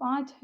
5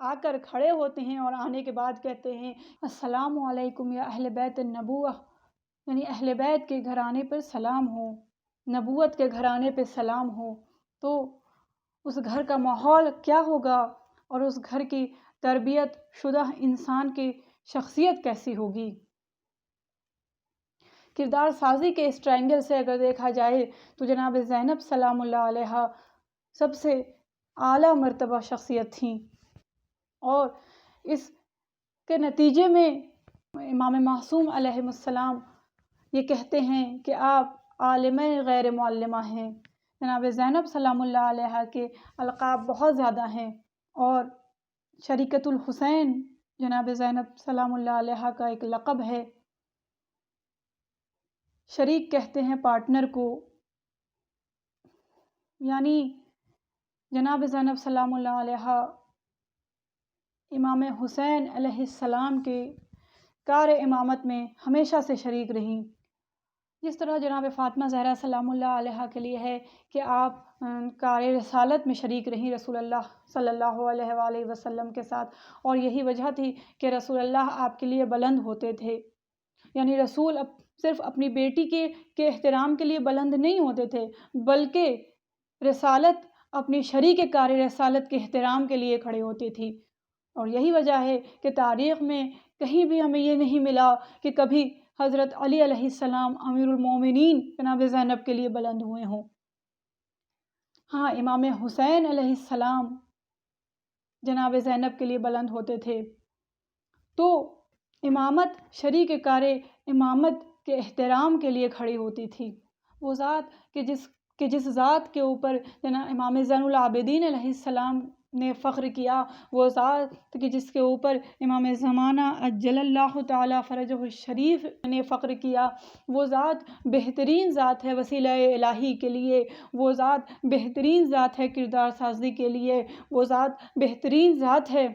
آ کر کھڑے ہوتے ہیں اور آنے کے بعد کہتے ہیں السلام علیکم یا اہل بیت النبوہ، یعنی اہل بیت کے گھرانے پر سلام ہو، نبوت کے گھرانے پہ سلام ہو، تو اس گھر کا ماحول کیا ہوگا اور اس گھر کی تربیت شدہ انسان کی شخصیت کیسی ہوگی۔ کردار سازی کے اس ٹرائنگل سے اگر دیکھا جائے تو جناب زینب سلام اللہ علیہا سب سے اعلیٰ مرتبہ شخصیت تھیں، اور اس کے نتیجے میں امام معصوم علیہ السلام یہ کہتے ہیں کہ آپ عالمہ غیر معلمہ ہیں۔ جناب زینب سلام اللہ علیہا کے القاب بہت زیادہ ہیں، اور شریکۃ الحسین جناب زینب سلام اللہ علیہا کا ایک لقب ہے۔ شریک کہتے ہیں پارٹنر کو، یعنی جناب زینب سلام اللہ علیہا امام حسین علیہ السلام کے کار امامت میں ہمیشہ سے شریک رہیں۔ جس طرح جناب فاطمہ زہرا سلام اللہ علیہا کے لیے ہے کہ آپ کار رسالت میں شریک رہیں رسول اللہ صلی اللہ علیہ وآلہ وسلم کے ساتھ، اور یہی وجہ تھی کہ رسول اللہ آپ کے لیے بلند ہوتے تھے، یعنی رسول صرف اپنی بیٹی کے احترام کے لیے بلند نہیں ہوتے تھے، بلکہ رسالت اپنی شریک کار رسالت کے احترام کے لیے کھڑے ہوتی تھی۔ اور یہی وجہ ہے کہ تاریخ میں کہیں بھی ہمیں یہ نہیں ملا کہ کبھی حضرت علی علیہ السلام امیر المومنین جناب زینب کے لیے بلند ہوئے ہوں۔ ہاں، امام حسین علیہ السلام جناب زینب کے لیے بلند ہوتے تھے۔ تو امامت شریک کار امامت کے احترام کے لیے کھڑی ہوتی تھی۔ وہ ذات کہ جس ذات کے اوپر جناب امام زین العابدین علیہ السلام نے فخر کیا، وہ ذات کہ جس کے اوپر امام زمانہ عجل اللہ تعالی فرجہ الشریف نے فخر کیا، وہ ذات بہترین ذات ہے وسیلہ الہی کے لیے، وہ ذات بہترین ذات ہے کردار سازی کے لیے، وہ ذات بہترین ذات ہے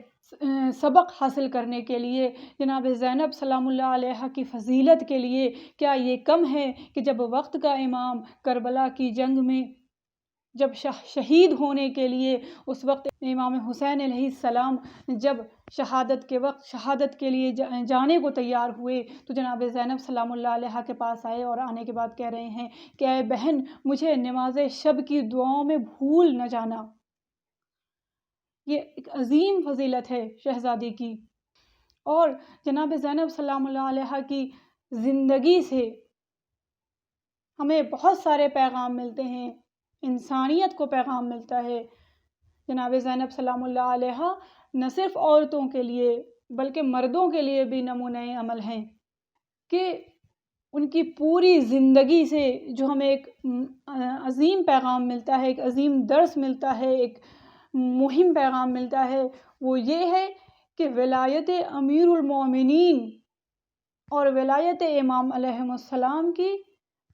سبق حاصل کرنے کے لیے۔ جناب زینب سلام اللہ علیہ کی فضیلت کے لیے کیا یہ کم ہے کہ جب وقت کا امام کربلا کی جنگ میں جب شہید ہونے کے لیے اس وقت امام حسین علیہ السلام جب شہادت کے وقت شہادت کے لیے جانے کو تیار ہوئے، تو جناب زینب سلام اللہ علیہ کے پاس آئے اور آنے کے بعد کہہ رہے ہیں کہ اے بہن، مجھے نماز شب کی دعاؤں میں بھول نہ جانا۔ یہ ایک عظیم فضیلت ہے شہزادی کی، اور جناب زینب سلام اللہ علیہ کی زندگی سے ہمیں بہت سارے پیغام ملتے ہیں، انسانیت کو پیغام ملتا ہے۔ جناب زینب سلام اللہ علیہ نہ صرف عورتوں کے لیے بلکہ مردوں کے لیے بھی نمونہ عمل ہیں، کہ ان کی پوری زندگی سے جو ہمیں ایک عظیم پیغام ملتا ہے، ایک عظیم درس ملتا ہے، ایک مہم پیغام ملتا ہے، وہ یہ ہے کہ ولایت امیر المومنین اور ولایت امام علیہ السلام کی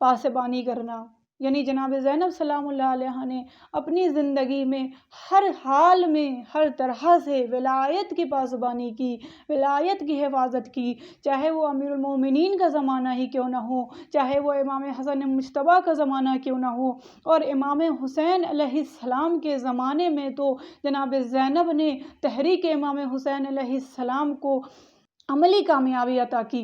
پاسبانی کرنا، یعنی جناب زینب سلام اللہ علیہ نے اپنی زندگی میں ہر حال میں ہر طرح سے ولایت کی پاسبانی کی، ولایت کی حفاظت کی، چاہے وہ امیر المومنین کا زمانہ ہی کیوں نہ ہو، چاہے وہ امام حسن مجتبیٰ کا زمانہ کیوں نہ ہو، اور امام حسین علیہ السلام کے زمانے میں تو جناب زینب نے تحریک امام حسین علیہ السلام کو عملی کامیابی عطا کی،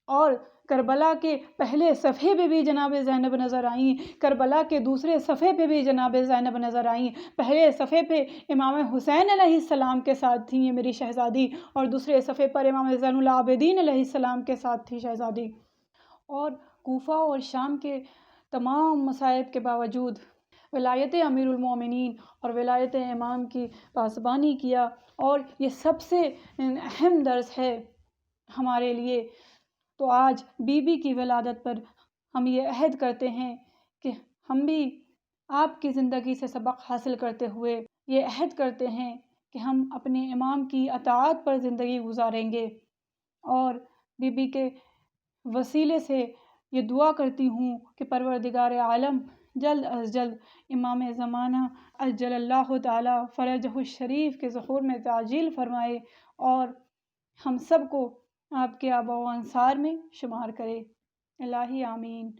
اور کربلا کے پہلے صفحے پہ بھی جناب زینب نظر آئیں، کربلا کے دوسرے صفحے پہ بھی جناب زینب نظر آئیں۔ پہلے صفحے پہ امام حسین علیہ السلام کے ساتھ تھیں یہ میری شہزادی، اور دوسرے صفحے پر امام زین العابدین علیہ السلام کے ساتھ تھی شہزادی۔ اور کوفہ اور شام کے تمام مصائب کے باوجود ولایت امیر المومنین اور ولایت امام کی پاسبانی کیا، اور یہ سب سے اہم درس ہے ہمارے لیے۔ تو آج بی بی کی ولادت پر ہم یہ عہد کرتے ہیں کہ ہم بھی آپ کی زندگی سے سبق حاصل کرتے ہوئے یہ عہد کرتے ہیں کہ ہم اپنے امام کی اطاعت پر زندگی گزاریں گے، اور بی بی کے وسیلے سے یہ دعا کرتی ہوں کہ پروردگار عالم جلد از جلد امام زمانہ عجل اللہ تعالی فرجہ الشریف کے ظہور میں تعجیل فرمائے، اور ہم سب کو آپ کے آباء و انصار میں شمار کرے۔ الہی آمین۔